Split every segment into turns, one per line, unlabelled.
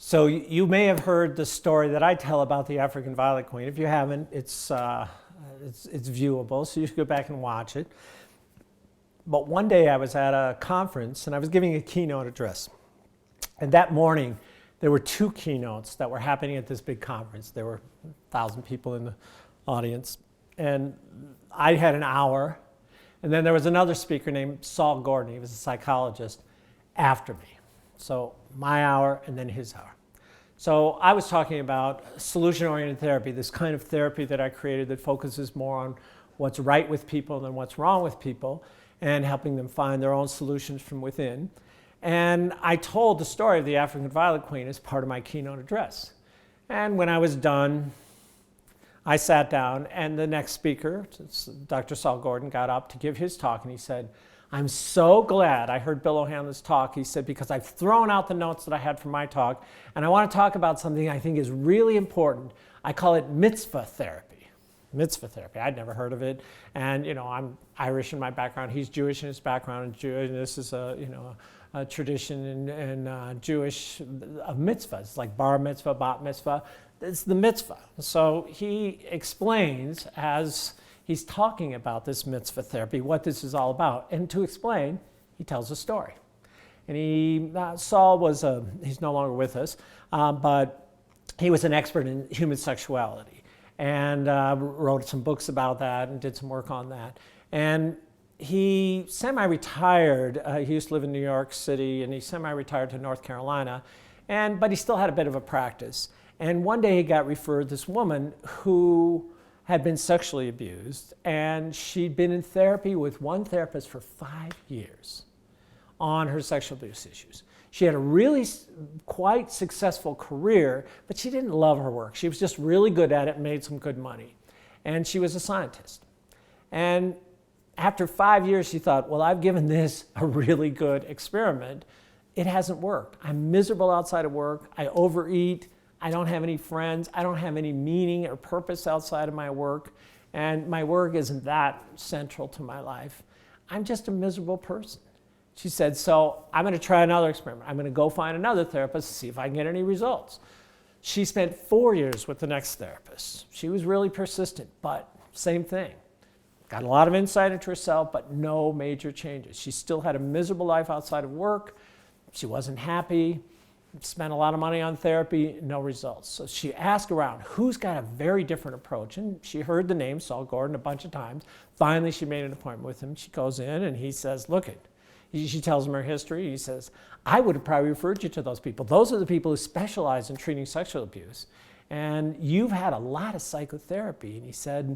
So you may have heard the story that I tell about the African Violet Queen. If you haven't, it's viewable, so you should go back and watch it. But one day I was at a conference and I was giving a keynote address. And that morning, there were two keynotes that were happening at this big conference. There were 1,000 people in the audience. And I had an hour. And then there was another speaker named Saul Gordon. He was a psychologist after me. So my hour and then his hour. So I was talking about solution-oriented therapy, this kind of therapy that I created that focuses more on what's right with people than what's wrong with people, and helping them find their own solutions from within. And I told the story of the African Violet Queen as part of my keynote address. And when I was done, I sat down, and the next speaker, Dr. Saul Gordon, got up to give his talk, and he said, "I'm so glad I heard Bill O'Hanlon's talk," he said, "because I've thrown out the notes that I had from my talk, and I want to talk about something I think is really important. I call it Mitzvah Therapy." Mitzvah Therapy, I'd never heard of it, and I'm Irish in my background, he's Jewish in his background, and Jewish, and this is a tradition in Jewish of mitzvahs. It's like bar mitzvah, bat mitzvah. It's the mitzvah. So he explains as he's talking about this mitzvah therapy, what this is all about. And to explain, he tells a story. And Saul was he's no longer with us, but he was an expert in human sexuality and wrote some books about that and did some work on that. And he semi-retired. He used to live in New York City, and he semi-retired to North Carolina, but he still had a bit of a practice. And one day he got referred this woman who had been sexually abused, and she'd been in therapy with one therapist for 5 years on her sexual abuse issues. She had a really quite successful career, but she didn't love her work. She was just really good at it and made some good money. And she was a scientist. And after 5 years, she thought, well, I've given this a really good experiment. It hasn't worked. I'm miserable outside of work. I overeat. I don't have any friends. I don't have any meaning or purpose outside of my work. And my work isn't that central to my life. I'm just a miserable person. She said, so I'm going to try another experiment. I'm going to go find another therapist to see if I can get any results. She spent 4 years with the next therapist. She was really persistent, but same thing. Got a lot of insight into herself, but no major changes. She still had a miserable life outside of work. She wasn't happy. Spent a lot of money on therapy, no results. So she asked around, who's got a very different approach? And she heard the name Saul Gordon a bunch of times. Finally, she made an appointment with him. She goes in and he says, look it. She tells him her history. He says, I would have probably referred you to those people. Those are the people who specialize in treating sexual abuse. And you've had a lot of psychotherapy. And he said,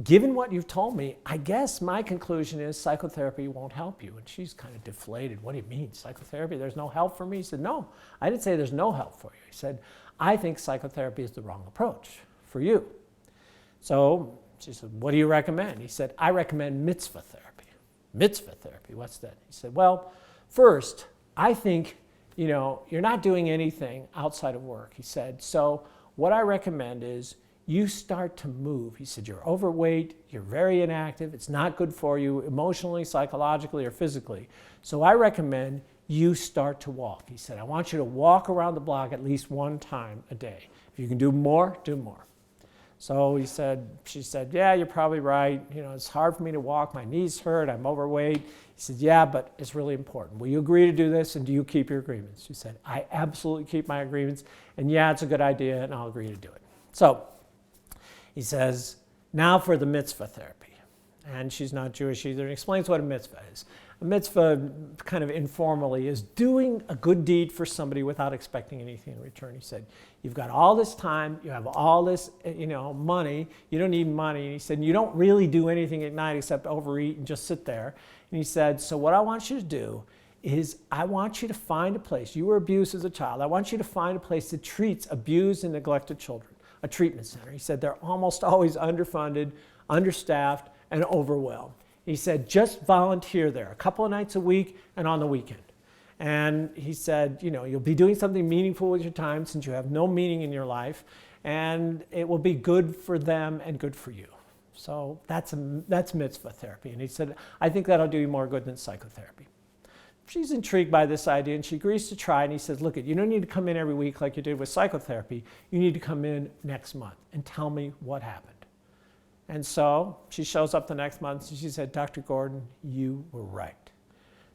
given what you've told me, I guess my conclusion is psychotherapy won't help you. And she's kind of deflated. What do you mean, psychotherapy? There's no help for me? He said, no, I didn't say there's no help for you. He said, I think psychotherapy is the wrong approach for you. So she said, what do you recommend? He said, I recommend mitzvah therapy. Mitzvah therapy, what's that? He said, well, first, I think, you're not doing anything outside of work. He said, so what I recommend is you start to move. He said, you're overweight, you're very inactive, it's not good for you emotionally, psychologically, or physically. So I recommend you start to walk. He said, I want you to walk around the block at least one time a day. If you can do more, do more. So she said, yeah, you're probably right. It's hard for me to walk, my knees hurt, I'm overweight. He said, yeah, but it's really important. Will you agree to do this, and do you keep your agreements? She said, I absolutely keep my agreements, and yeah, it's a good idea, and I'll agree to do it. So he says, now for the mitzvah therapy. And she's not Jewish either. And explains what a mitzvah is. A mitzvah, kind of informally, is doing a good deed for somebody without expecting anything in return. He said, you've got all this time, you have all this money, you don't need money. And he said, you don't really do anything at night except overeat and just sit there. And he said, so what I want you to do is I want you to find a place. You were abused as a child. I want you to find a place that treats abused and neglected children. A treatment center. He said they're almost always underfunded, understaffed, and overwhelmed. He said just volunteer there a couple of nights a week and on the weekend. And he said, you'll be doing something meaningful with your time since you have no meaning in your life, and it will be good for them and good for you. So that's mitzvah therapy. And he said, I think that'll do you more good than psychotherapy. she's intrigued by this idea, and she agrees to try. And he says, look, you don't need to come in every week like you did with psychotherapy. You need to come in next month and tell me what happened. And so she shows up the next month, and she said, Dr. Gordon, you were right.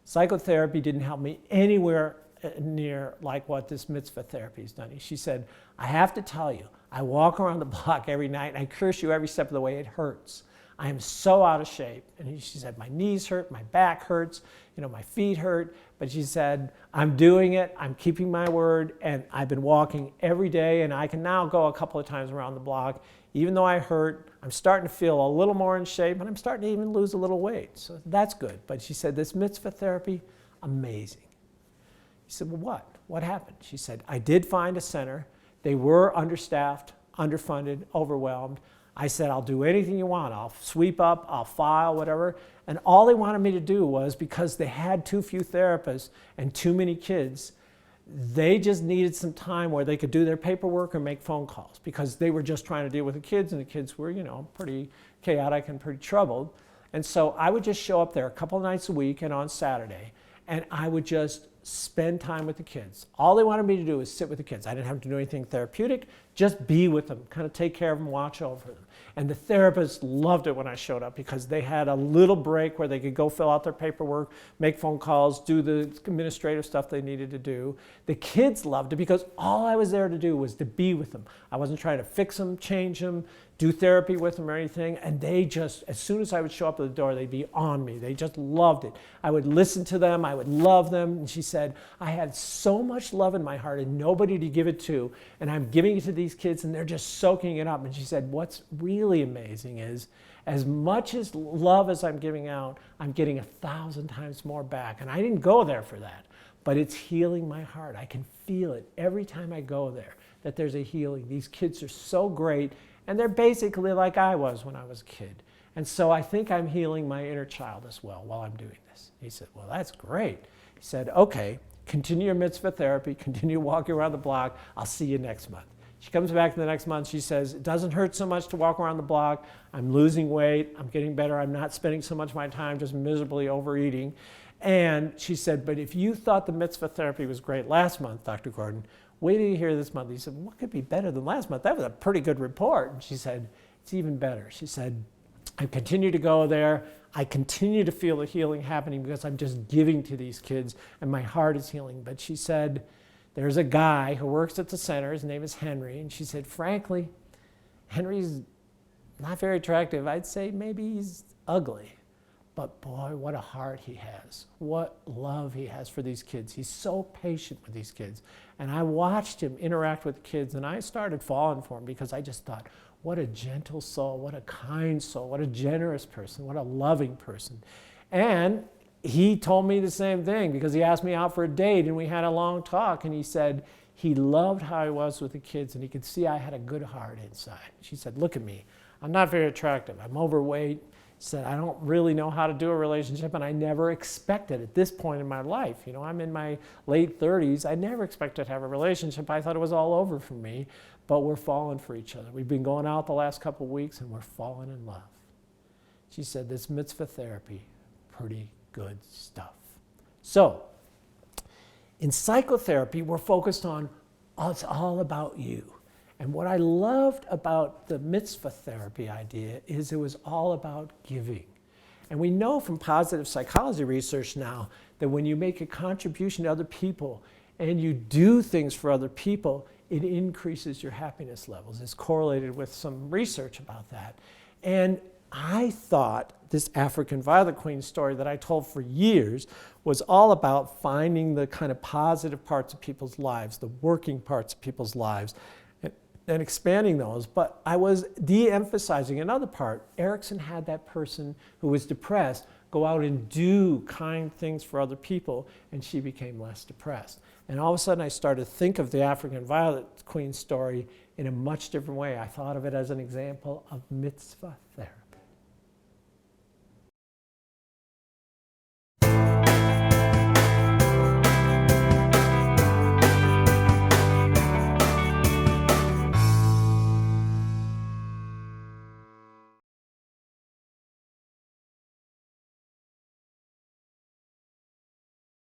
Psychotherapy didn't help me anywhere near like what this Mitzvah Therapy has done. She said, I have to tell you, I walk around the block every night, and I curse you every step of the way. It hurts. I am so out of shape. And she said, my knees hurt, my back hurts, my feet hurt. But she said, I'm doing it, I'm keeping my word, and I've been walking every day, and I can now go a couple of times around the block. Even though I hurt, I'm starting to feel a little more in shape, and I'm starting to even lose a little weight. So that's good. But she said, this Mitzvah Therapy, amazing. He said, well, what? What happened? She said, I did find a center. They were understaffed, underfunded, overwhelmed. I said, I'll do anything you want. I'll sweep up, I'll file, whatever. And all they wanted me to do was, because they had too few therapists and too many kids, they just needed some time where they could do their paperwork or make phone calls, because they were just trying to deal with the kids, and the kids were, pretty chaotic and pretty troubled. And so I would just show up there a couple of nights a week and on Saturday, and I would just spend time with the kids. All they wanted me to do was sit with the kids. I didn't have to do anything therapeutic, just be with them, kind of take care of them, watch over them. And the therapists loved it when I showed up, because they had a little break where they could go fill out their paperwork, make phone calls, do the administrative stuff they needed to do. The kids loved it, because all I was there to do was to be with them. I wasn't trying to fix them, change them, do therapy with them or anything. And they just, as soon as I would show up at the door, they'd be on me. They just loved it. I would listen to them. I would love them. And she said, I had so much love in my heart and nobody to give it to. And I'm giving it to these kids, and they're just soaking it up. And she said, what's really amazing is, as much as love as I'm giving out, I'm getting 1,000 times more back. And I didn't go there for that, but it's healing my heart. I can feel it every time I go there, that there's a healing. These kids are so great, and they're basically like I was when I was a kid. And so I think I'm healing my inner child as well while I'm doing this. He said, well, that's great. He said, okay, continue your Mitzvah Therapy, continue walking around the block. I'll see you next month. She comes back the next month. She says, it doesn't hurt so much to walk around the block. I'm losing weight. I'm getting better. I'm not spending so much of my time just miserably overeating. And she said, but if you thought the Mitzvah Therapy was great last month, Dr. Gordon, wait till you hear this month. He said, what could be better than last month? That was a pretty good report. And she said, it's even better. She said, I continue to go there. I continue to feel the healing happening because I'm just giving to these kids, and my heart is healing. But she said, there's a guy who works at the center. His name is Henry. And she said, frankly, Henry's not very attractive. I'd say maybe he's ugly. But boy, what a heart he has. What love he has for these kids. He's so patient with these kids. And I watched him interact with the kids, and I started falling for him, because I just thought, what a gentle soul, what a kind soul, what a generous person, what a loving person. And he told me the same thing, because he asked me out for a date, and we had a long talk, and he said he loved how I was with the kids, and he could see I had a good heart inside. She said, look at me. I'm not very attractive. I'm overweight. Said, I don't really know how to do a relationship, and I never expected at this point in my life. I'm in my late 30s. I never expected to have a relationship. I thought it was all over for me, but we're falling for each other. We've been going out the last couple of weeks, and we're falling in love. She said, this Mitzvah Therapy, pretty good stuff. So, in psychotherapy, we're focused on, it's all about you. And what I loved about the Mitzvah Therapy idea is it was all about giving. And we know from positive psychology research now that when you make a contribution to other people and you do things for other people, it increases your happiness levels. It's correlated with some research about that. And I thought this African Violet Queen story that I told for years was all about finding the kind of positive parts of people's lives, the working parts of people's lives, and expanding those. But I was de-emphasizing another part. Erickson had that person who was depressed go out and do kind things for other people, and she became less depressed. And all of a sudden I started to think of the African Violet Queen story in a much different way. I thought of it as an example of Mitzvah Therapy.